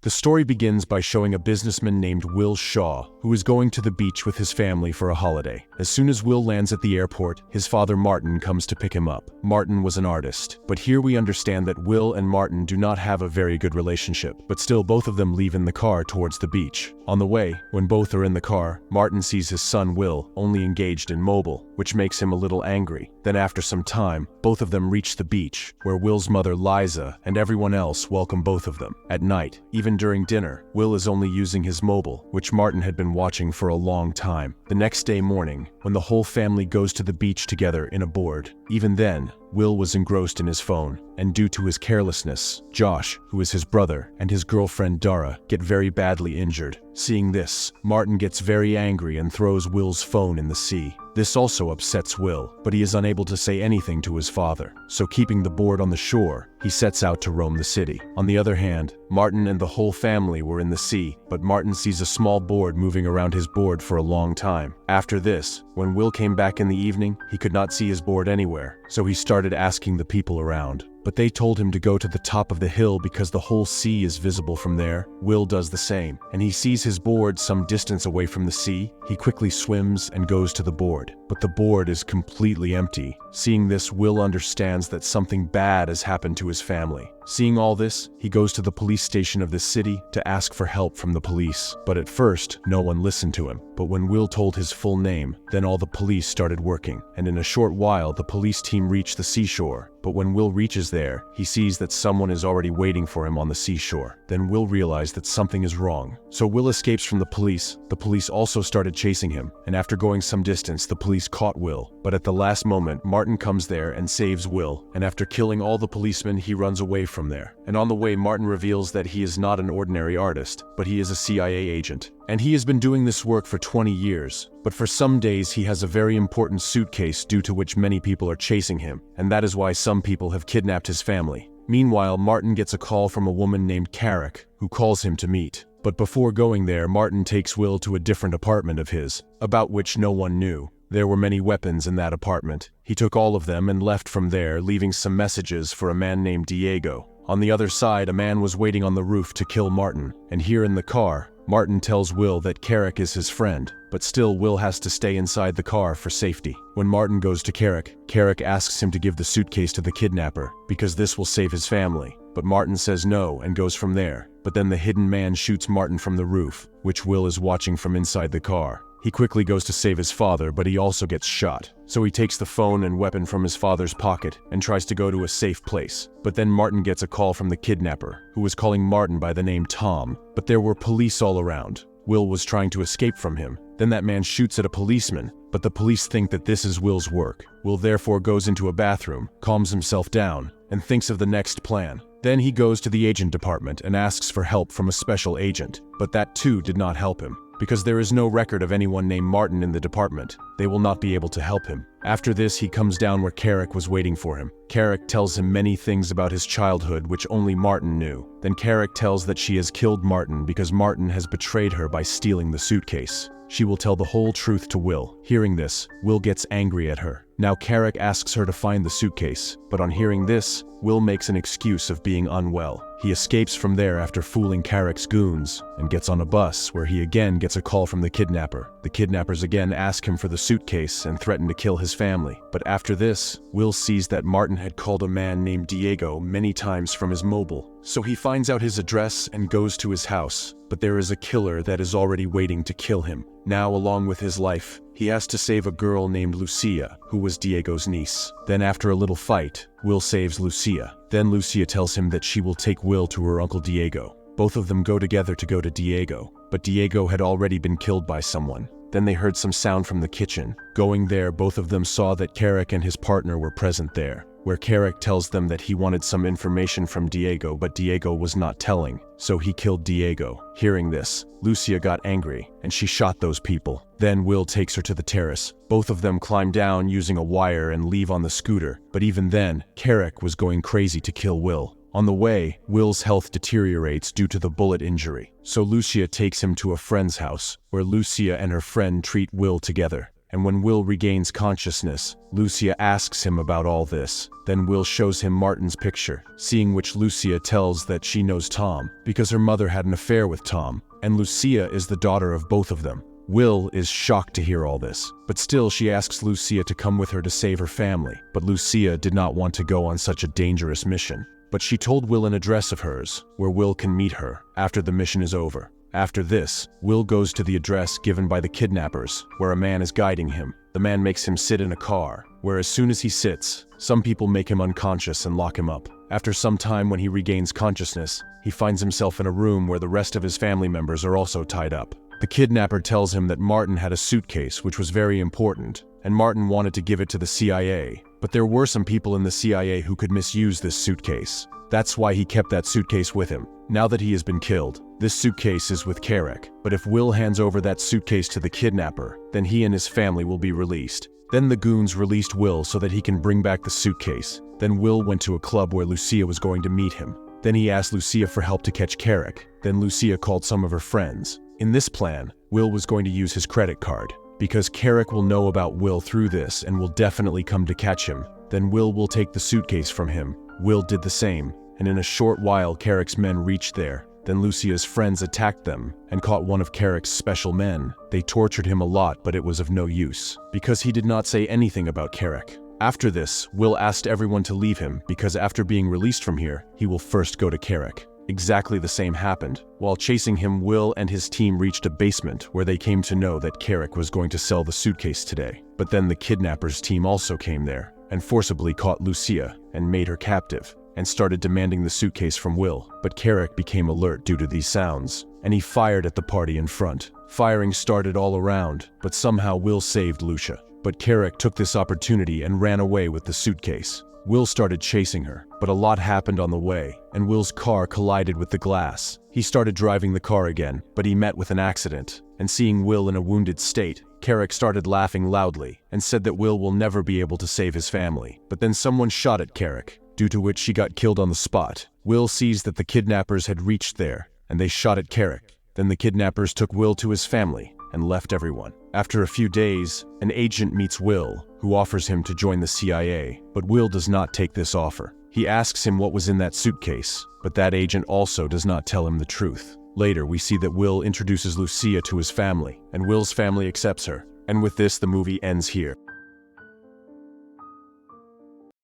The story begins by showing a businessman named Will Shaw, who is going to the beach with his family for a holiday. As soon as Will lands at the airport, his father Martin comes to pick him up. Martin was an artist, but here we understand that Will and Martin do not have a very good relationship, but still both of them leave in the car towards the beach. On the way, when both are in the car, Martin sees his son Will only engaged in mobile, which makes him a little angry. Then after some time, both of them reach the beach, where Will's mother Liza and everyone else welcome both of them. At night, even during dinner, Will is only using his mobile, which Martin had been watching for a long time. The next day morning, when the whole family goes to the beach together in a board, even then, Will was engrossed in his phone, and due to his carelessness, Josh, who is his brother, and his girlfriend Dara get very badly injured. Seeing this, Martin gets very angry and throws Will's phone in the sea. This also upsets Will, but he is unable to say anything to his father, so keeping the board on the shore, he sets out to roam the city. On the other hand, Martin and the whole family were in the sea, but Martin sees a small board moving around his board for a long time. After this, when Will came back in the evening, he could not see his board anywhere, so he started asking the people around. But they told him to go to the top of the hill because the whole sea is visible from there. Will does the same, and he sees his board some distance away from the sea. He quickly swims and goes to the board, but the board is completely empty. Seeing this, Will understands that something bad has happened to his family. Seeing all this, he goes to the police station of the city to ask for help from the police. But at first, no one listened to him. But when Will told his full name, then all the police started working, and in a short while the police team reached the seashore. But when Will reaches there, he sees that someone is already waiting for him on the seashore. Then Will realizes that something is wrong. So Will escapes from the police. The police also started chasing him, and after going some distance, the police caught Will. But at the last moment, Martin comes there and saves Will, and after killing all the policemen, he runs away from there. And on the way, Martin reveals that he is not an ordinary artist, but he is a CIA agent. And he has been doing this work for 20 years. But for some days he has a very important suitcase due to which many people are chasing him, and that is why some people have kidnapped his family. Meanwhile, Martin gets a call from a woman named Carrick, who calls him to meet. But before going there, Martin takes Will to a different apartment of his, about which no one knew. There were many weapons in that apartment. He took all of them and left from there, leaving some messages for a man named Diego. On the other side, a man was waiting on the roof to kill Martin, and here in the car, Martin tells Will that Carrick is his friend, but still Will has to stay inside the car for safety. When Martin goes to Carrick, Carrick asks him to give the suitcase to the kidnapper, because this will save his family. But Martin says no and goes from there. But then the hidden man shoots Martin from the roof, which Will is watching from inside the car. He quickly goes to save his father, but he also gets shot. So he takes the phone and weapon from his father's pocket and tries to go to a safe place. But then Martin gets a call from the kidnapper, who was calling Martin by the name Tom. But there were police all around. Will was trying to escape from him. Then that man shoots at a policeman, but the police think that this is Will's work. Will therefore goes into a bathroom, calms himself down, and thinks of the next plan. Then he goes to the agent department and asks for help from a special agent, but that too did not help him. Because there is no record of anyone named Martin in the department, they will not be able to help him. After this, he comes down where Carrick was waiting for him. Carrick tells him many things about his childhood which only Martin knew. Then Carrick tells that she has killed Martin because Martin has betrayed her by stealing the suitcase. She will tell the whole truth to Will. Hearing this, Will gets angry at her. Now Carrick asks her to find the suitcase, but on hearing this, Will makes an excuse of being unwell. He escapes from there after fooling Carrick's goons, and gets on a bus where he again gets a call from the kidnapper. The kidnappers again ask him for the suitcase and threaten to kill his family. But after this, Will sees that Martin had called a man named Diego many times from his mobile. So he finds out his address and goes to his house. But there is a killer that is already waiting to kill him. Now, along with his life, he has to save a girl named Lucia, who was Diego's niece. Then after a little fight, Will saves Lucia. Then Lucia tells him that she will take Will to her uncle Diego. Both of them go together to go to Diego, but Diego had already been killed by someone. Then they heard some sound from the kitchen. Going there, both of them saw that Carrick and his partner were present there, where Carrick tells them that he wanted some information from Diego, but Diego was not telling, so he killed Diego. Hearing this, Lucia got angry, and she shot those people. Then Will takes her to the terrace. Both of them climb down using a wire and leave on the scooter, but even then, Carrick was going crazy to kill Will. On the way, Will's health deteriorates due to the bullet injury, so Lucia takes him to a friend's house, where Lucia and her friend treat Will together. and when Will regains consciousness, Lucia asks him about all this. Then Will shows him Martin's picture, seeing which Lucia tells that she knows Tom, because her mother had an affair with Tom, and Lucia is the daughter of both of them. Will is shocked to hear all this, but still she asks Lucia to come with her to save her family, but Lucia did not want to go on such a dangerous mission. But she told Will an address of hers, where Will can meet her after the mission is over. After this, Will goes to the address given by the kidnappers, where a man is guiding him. The man makes him sit in a car, where as soon as he sits, some people make him unconscious and lock him up. After some time, when he regains consciousness, he finds himself in a room where the rest of his family members are also tied up. The kidnapper tells him that Martin had a suitcase which was very important, and Martin wanted to give it to the CIA, but there were some people in the CIA who could misuse this suitcase. That's why he kept that suitcase with him. Now that he has been killed, this suitcase is with Carrick, but if Will hands over that suitcase to the kidnapper, then he and his family will be released. Then the goons released Will so that he can bring back the suitcase. Then Will went to a club where Lucia was going to meet him. Then he asked Lucia for help to catch Carrick. Then Lucia called some of her friends. In this plan, Will was going to use his credit card, because Carrick will know about Will through this and will definitely come to catch him. Then Will take the suitcase from him. Will did the same, and in a short while Carrick's men reached there. Then Lucia's friends attacked them and caught one of Carrick's special men. They tortured him a lot, but it was of no use, because he did not say anything about Carrick. After this, Will asked everyone to leave him, because after being released from here, he will first go to Carrick. Exactly the same happened. While chasing him, Will and his team reached a basement where they came to know that Carrick was going to sell the suitcase today. But then the kidnappers' team also came there and forcibly caught Lucia and made her captive and started demanding the suitcase from Will. But Carrick became alert due to these sounds, and he fired at the party in front. Firing started all around, but somehow Will saved Lucia. But Carrick took this opportunity and ran away with the suitcase. Will started chasing her, but a lot happened on the way, and Will's car collided with the glass. He started driving the car again, but he met with an accident, and seeing Will in a wounded state, Carrick started laughing loudly and said that Will will never be able to save his family. But then someone shot at Carrick, due to which she got killed on the spot. Will sees that the kidnappers had reached there, and they shot at Carrick. Then the kidnappers took Will to his family and left everyone. After a few days, an agent meets Will, who offers him to join the CIA, but Will does not take this offer. He asks him what was in that suitcase, but that agent also does not tell him the truth. Later, we see that Will introduces Lucia to his family, and Will's family accepts her. And with this, the movie ends here.